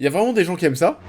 Il y a vraiment des gens qui aiment ça.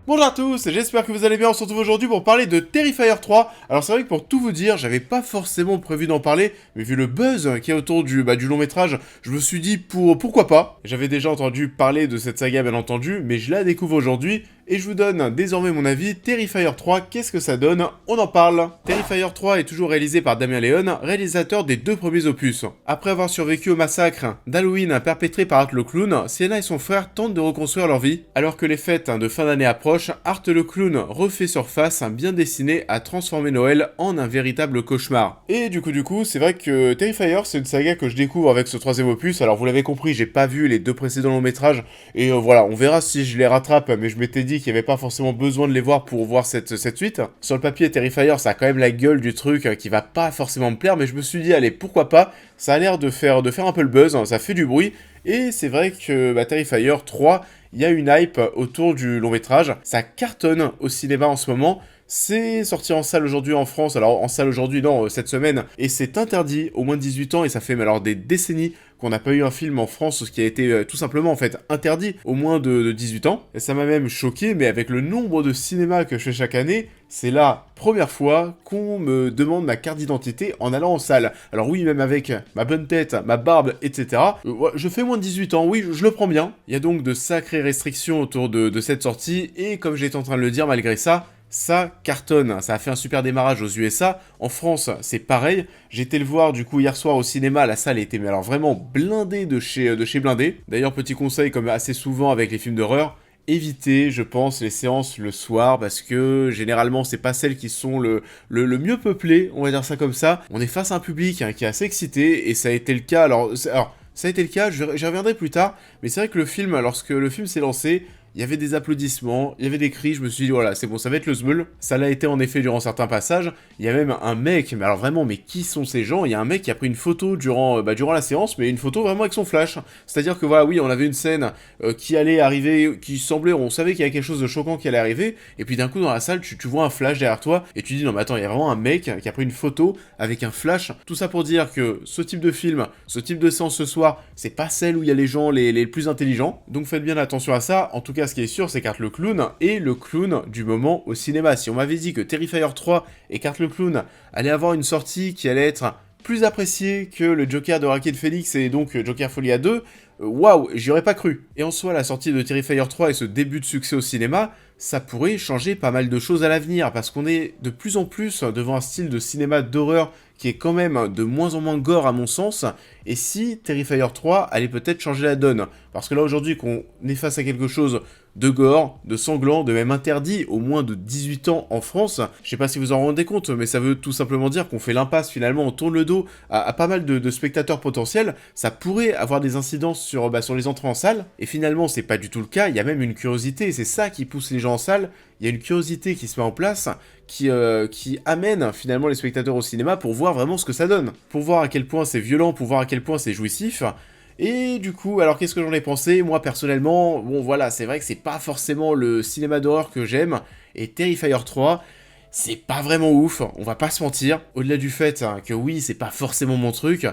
Bonjour à tous, j'espère que vous allez bien, on se retrouve aujourd'hui pour parler de Terrifier 3. Alors c'est vrai que pour tout vous dire, j'avais pas forcément prévu d'en parler, mais vu le buzz qu'il y a autour du long métrage, je me suis dit pourquoi pas. J'avais déjà entendu parler de cette saga bien entendu, mais je la découvre aujourd'hui, et je vous donne désormais mon avis. Terrifier 3, qu'est-ce que ça donne? On en parle. Terrifier 3 est toujours réalisé par Damien Leone, réalisateur des deux premiers opus. Après avoir survécu au massacre d'Halloween perpétré par Art le Clown, Sienna et son frère tentent de reconstruire leur vie. Alors que les fêtes de fin d'année approchent, Art le Clown refait surface, bien destiné à transformer Noël en un véritable cauchemar. Et du coup, c'est vrai que Terrifier, c'est une saga que je découvre avec ce troisième opus. Alors vous l'avez compris, j'ai pas vu les deux précédents longs métrages, et voilà, on verra si je les rattrape, mais je m'étais dit qu'il n'y avait pas forcément besoin de les voir pour voir cette suite. Sur le papier, Terrifier, ça a quand même la gueule du truc qui va pas forcément me plaire, mais je me suis dit, allez, pourquoi pas, ça a l'air de faire un peu le buzz, ça fait du bruit, et c'est vrai que Terrifier 3, il y a une hype autour du long métrage, ça cartonne au cinéma en ce moment. C'est sorti en salle aujourd'hui en France, alors en salle aujourd'hui, non, cette semaine, et c'est interdit aux moins de 18 ans, et ça fait alors des décennies qu'on n'a pas eu un film en France qui a été tout simplement en fait interdit aux moins de 18 ans, et ça m'a même choqué, mais avec le nombre de cinémas que je fais chaque année, c'est la première fois qu'on me demande ma carte d'identité en allant en salle. Alors oui, même avec ma bonne tête, ma barbe, etc. Ouais, je fais moins de 18 ans, oui, je le prends bien. Il y a donc de sacrées restrictions autour de cette sortie, et comme j'étais en train de le dire, malgré ça cartonne, ça a fait un super démarrage aux USA, en France c'est pareil, j'ai été le voir du coup hier soir au cinéma, la salle était mais alors vraiment blindée de chez blindé. D'ailleurs petit conseil comme assez souvent avec les films d'horreur, évitez je pense les séances le soir parce que généralement c'est pas celles qui sont le mieux peuplées, on va dire ça comme ça, on est face à un public qui est assez excité et ça a été le cas, alors ça a été le cas, j'y reviendrai plus tard, mais c'est vrai que le film, lorsque le film s'est lancé, il y avait des applaudissements, il y avait des cris, je me suis dit voilà, c'est bon, ça va être le zmeul. Ça l'a été en effet durant certains passages. Il y a même un mec, mais alors vraiment, mais qui sont ces gens? Il y a un mec qui a pris une photo durant la séance, mais une photo vraiment avec son flash. C'est-à-dire que voilà, oui, on avait une scène qui allait arriver, qui semblait, on savait qu'il y avait quelque chose de choquant qui allait arriver, et puis d'un coup dans la salle, tu vois un flash derrière toi, et tu dis non mais attends, il y a vraiment un mec qui a pris une photo avec un flash. Tout ça pour dire que ce type de film, ce type de séance ce soir, c'est pas celle où il y a les gens les plus intelligents, donc faites bien attention à ça. En tout cas, ce qui est sûr, c'est qu'Art le Clown est le clown du moment au cinéma. Si on m'avait dit que Terrifier 3 et qu'Art le Clown allaient avoir une sortie qui allait être plus appréciée que le Joker de Joaquin Phoenix et donc Joker Folie à 2, waouh, j'y aurais pas cru. Et en soi, la sortie de Terrifier 3 et ce début de succès au cinéma, ça pourrait changer pas mal de choses à l'avenir, parce qu'on est de plus en plus devant un style de cinéma d'horreur qui est quand même de moins en moins gore à mon sens, et si Terrifier 3 allait peut-être changer la donne. Parce que là aujourd'hui qu'on est face à quelque chose de gore, de sanglant, de même interdit aux moins de 18 ans en France, je sais pas si vous en rendez compte, mais ça veut tout simplement dire qu'on fait l'impasse finalement, on tourne le dos à pas mal de spectateurs potentiels, ça pourrait avoir des incidences sur les entrées en salle, et finalement c'est pas du tout le cas, il y a même une curiosité, et c'est ça qui pousse les gens en salle, il y a une curiosité qui se met en place, qui amène finalement les spectateurs au cinéma pour voir vraiment ce que ça donne, pour voir à quel point c'est violent, pour voir à quel point c'est jouissif. Et du coup, alors qu'est-ce que j'en ai pensé? Moi personnellement, bon voilà, c'est vrai que c'est pas forcément le cinéma d'horreur que j'aime, et Terrifier 3, c'est pas vraiment ouf, on va pas se mentir, au-delà du fait que oui, c'est pas forcément mon truc,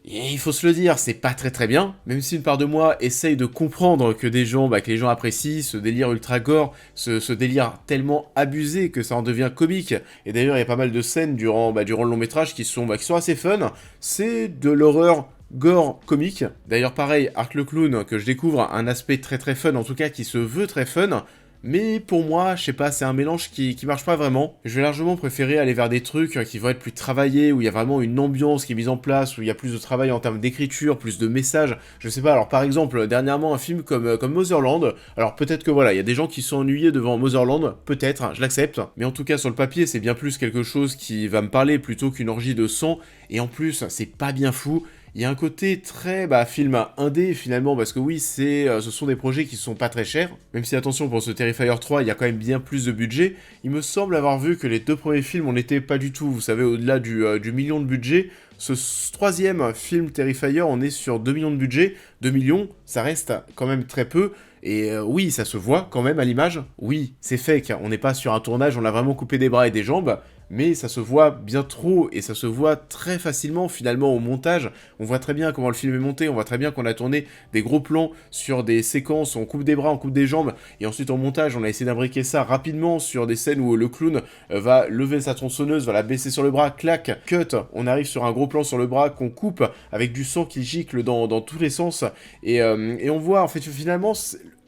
et il faut se le dire, c'est pas très bien, même si une part de moi essaye de comprendre que que les gens apprécient ce délire ultra gore, ce délire tellement abusé que ça en devient comique. Et d'ailleurs, il y a pas mal de scènes durant le long métrage qui sont assez fun. C'est de l'horreur gore comique. D'ailleurs, pareil, Art le Clown, que je découvre un aspect très fun, en tout cas qui se veut très fun. Mais pour moi, je sais pas, c'est un mélange qui marche pas vraiment. Je vais largement préférer aller vers des trucs qui vont être plus travaillés, où il y a vraiment une ambiance qui est mise en place, où il y a plus de travail en termes d'écriture, plus de messages. Je sais pas, alors par exemple, dernièrement, un film comme Motherland. Alors peut-être que voilà, il y a des gens qui sont ennuyés devant Motherland, peut-être, je l'accepte. Mais en tout cas, sur le papier, c'est bien plus quelque chose qui va me parler plutôt qu'une orgie de sang. Et en plus, c'est pas bien fou. Il y a un côté très film indé finalement, parce que oui, ce sont des projets qui sont pas très chers, même si attention pour ce Terrifier 3, il y a quand même bien plus de budget. Il me semble avoir vu que les deux premiers films, on n'était pas du tout, vous savez, au-delà du million de budget. Ce troisième film Terrifier, on est sur 2 millions de budget. 2 millions, ça reste quand même très peu. Et oui, ça se voit quand même à l'image. Oui, c'est fake, on n'est pas sur un tournage, on a vraiment coupé des bras et des jambes. mais ça se voit bien trop, et ça se voit très facilement finalement au montage. On voit très bien comment le film est monté, on voit très bien qu'on a tourné des gros plans sur des séquences où on coupe des bras, on coupe des jambes, et ensuite en montage on a essayé d'imbriquer ça rapidement sur des scènes où le clown va lever sa tronçonneuse, va la baisser sur le bras, clac, cut, on arrive sur un gros plan sur le bras qu'on coupe avec du sang qui gicle dans tous les sens, et on voit en fait finalement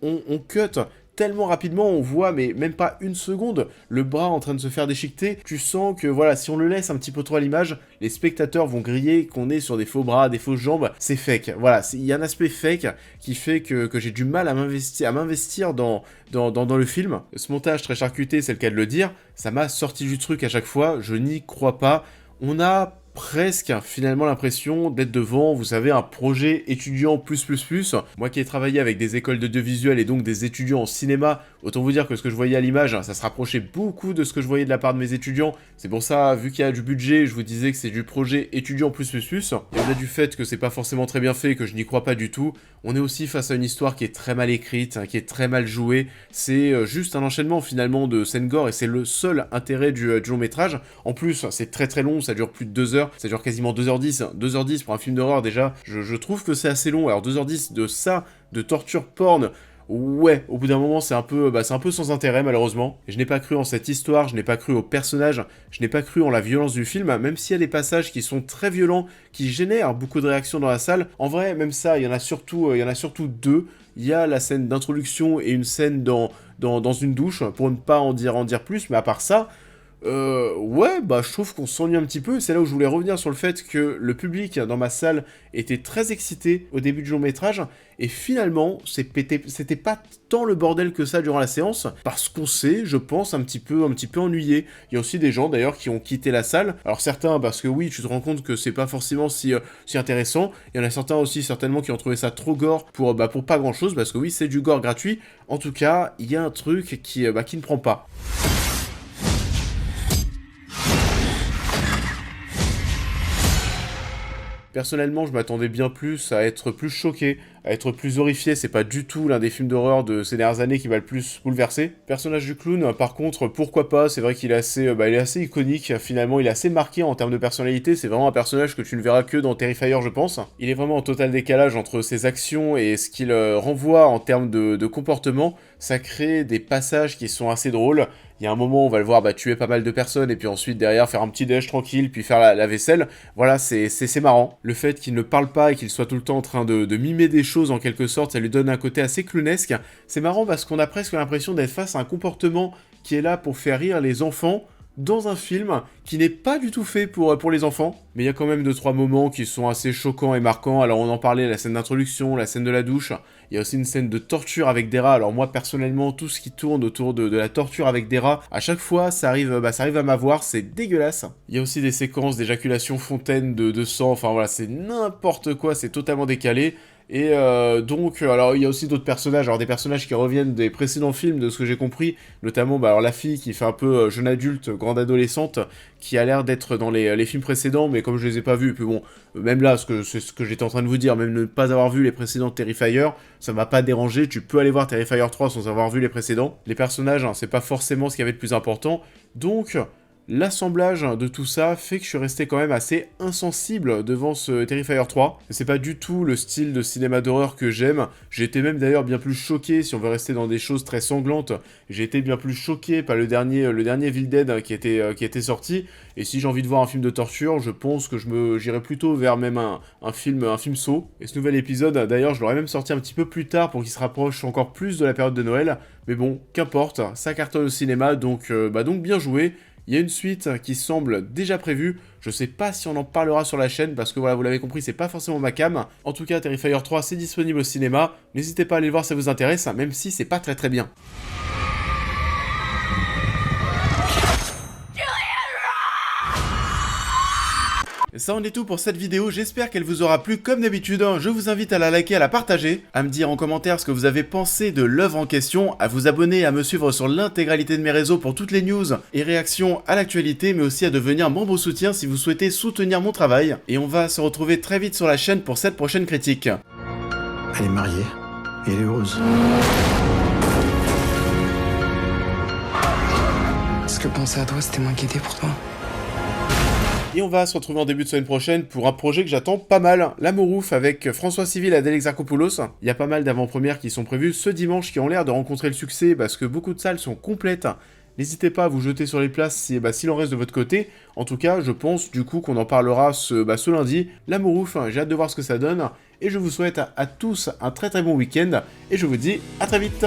on cut tellement rapidement, on voit, mais même pas une seconde, le bras en train de se faire déchiqueter. Tu sens que, voilà, si on le laisse un petit peu trop à l'image, les spectateurs vont griller qu'on est sur des faux bras, des fausses jambes. C'est fake. Voilà, il y a un aspect fake qui fait que j'ai du mal à m'investir dans le film. Ce montage très charcuté, c'est le cas de le dire, ça m'a sorti du truc à chaque fois, je n'y crois pas. On a presque finalement l'impression d'être devant, vous savez, un projet étudiant plus. Moi qui ai travaillé avec des écoles d'audiovisuel et donc des étudiants en cinéma, autant vous dire que ce que je voyais à l'image, ça se rapprochait beaucoup de ce que je voyais de la part de mes étudiants. C'est pour ça, vu qu'il y a du budget, je vous disais que c'est du projet étudiant plus. Et au-delà du fait que c'est pas forcément très bien fait et que je n'y crois pas du tout, on est aussi face à une histoire qui est très mal écrite, qui est très mal jouée. C'est juste un enchaînement finalement de scènes gore et c'est le seul intérêt du long métrage. En plus, c'est très long, ça dure plus de 2 heures. Ça dure quasiment 2h10. 2h10 pour un film d'horreur, déjà, je trouve que c'est assez long. Alors 2h10 de ça, de torture porn, ouais, au bout d'un moment, c'est un peu sans intérêt, malheureusement. Et je n'ai pas cru en cette histoire, je n'ai pas cru au personnage, je n'ai pas cru en la violence du film, même s'il y a des passages qui sont très violents, qui génèrent beaucoup de réactions dans la salle. En vrai, même ça, il y en a surtout 2. Il y a la scène d'introduction et une scène dans une douche, pour ne pas en dire plus, mais à part ça, ouais, je trouve qu'on s'ennuie un petit peu, c'est là où je voulais revenir sur le fait que le public dans ma salle était très excité au début du long métrage, et finalement, c'était pas tant le bordel que ça durant la séance, parce qu'on s'est, je pense, un petit peu ennuyé. Il y a aussi des gens d'ailleurs qui ont quitté la salle, alors certains parce que oui, tu te rends compte que c'est pas forcément si intéressant, il y en a certains aussi certainement qui ont trouvé ça trop gore pour pas grand chose, parce que oui, c'est du gore gratuit, en tout cas, il y a un truc qui ne prend pas. Personnellement, je m'attendais bien plus à être plus choqué, à être plus horrifié, c'est pas du tout l'un des films d'horreur de ces dernières années qui m'a le plus bouleversé. Personnage du clown, par contre, pourquoi pas, c'est vrai qu'il est assez iconique, finalement, il est assez marqué en termes de personnalité, c'est vraiment un personnage que tu ne verras que dans Terrifier, je pense. Il est vraiment en total décalage entre ses actions et ce qu'il renvoie en termes de comportement, ça crée des passages qui sont assez drôles. Il y a un moment où on va le voir tuer pas mal de personnes et puis ensuite derrière faire un petit déj tranquille puis faire la vaisselle. Voilà, c'est marrant. Le fait qu'il ne parle pas et qu'il soit tout le temps en train de mimer des choses en quelque sorte, ça lui donne un côté assez clownesque. C'est marrant parce qu'on a presque l'impression d'être face à un comportement qui est là pour faire rire les enfants dans un film qui n'est pas du tout fait pour les enfants. Mais il y a quand même 2-3 moments qui sont assez choquants et marquants. Alors on en parlait, la scène d'introduction, la scène de la douche. Il y a aussi une scène de torture avec des rats. Alors moi personnellement, tout ce qui tourne autour de la torture avec des rats, à chaque fois ça arrive à m'avoir, c'est dégueulasse. Il y a aussi des séquences d'éjaculation fontaine de sang, enfin voilà, c'est n'importe quoi, c'est totalement décalé. Et donc, alors il y a aussi d'autres personnages, alors des personnages qui reviennent des précédents films, de ce que j'ai compris, notamment alors la fille qui fait un peu jeune adulte, grande adolescente, qui a l'air d'être dans les films précédents, mais comme je les ai pas vus, puis bon, même là, c'est ce que j'étais en train de vous dire, même ne pas avoir vu les précédents Terrifier, ça m'a pas dérangé, tu peux aller voir Terrifier 3 sans avoir vu les précédents. Les personnages, c'est pas forcément ce qu'il y avait de plus important, donc l'assemblage de tout ça fait que je suis resté quand même assez insensible devant ce Terrifier 3. C'est pas du tout le style de cinéma d'horreur que j'aime. J'ai été même d'ailleurs bien plus choqué, si on veut rester dans des choses très sanglantes, j'ai été bien plus choqué par le dernier Evil Dead qui était sorti. Et si j'ai envie de voir un film de torture, je pense que j'irai plutôt vers même un film Saw. Et ce nouvel épisode, d'ailleurs, je l'aurais même sorti un petit peu plus tard pour qu'il se rapproche encore plus de la période de Noël. Mais bon, qu'importe, ça cartonne au cinéma, donc bien joué. Il y a une suite qui semble déjà prévue, je sais pas si on en parlera sur la chaîne parce que voilà, vous l'avez compris, c'est pas forcément ma cam. En tout cas, Terrifier 3 c'est disponible au cinéma, n'hésitez pas à aller le voir si ça vous intéresse, même si c'est pas très bien. Ça en est tout pour cette vidéo, j'espère qu'elle vous aura plu comme d'habitude, je vous invite à la liker, à la partager, à me dire en commentaire ce que vous avez pensé de l'œuvre en question, à vous abonner et à me suivre sur l'intégralité de mes réseaux pour toutes les news et réactions à l'actualité, mais aussi à devenir membre soutien si vous souhaitez soutenir mon travail. Et on va se retrouver très vite sur la chaîne pour cette prochaine critique. Elle est mariée et elle est heureuse. que penser à toi, c'était m'inquiéter pour toi. Et on va se retrouver en début de semaine prochaine pour un projet que j'attends pas mal, L'Amourouf avec François Civil et Adèle Exarchopoulos. Il y a pas mal d'avant-premières qui sont prévues ce dimanche qui ont l'air de rencontrer le succès parce que beaucoup de salles sont complètes. N'hésitez pas à vous jeter sur les places s'il en reste de votre côté. En tout cas, je pense du coup qu'on en parlera ce lundi. L'Amourouf, j'ai hâte de voir ce que ça donne. Et je vous souhaite à tous un très très bon week-end. Et je vous dis à très vite.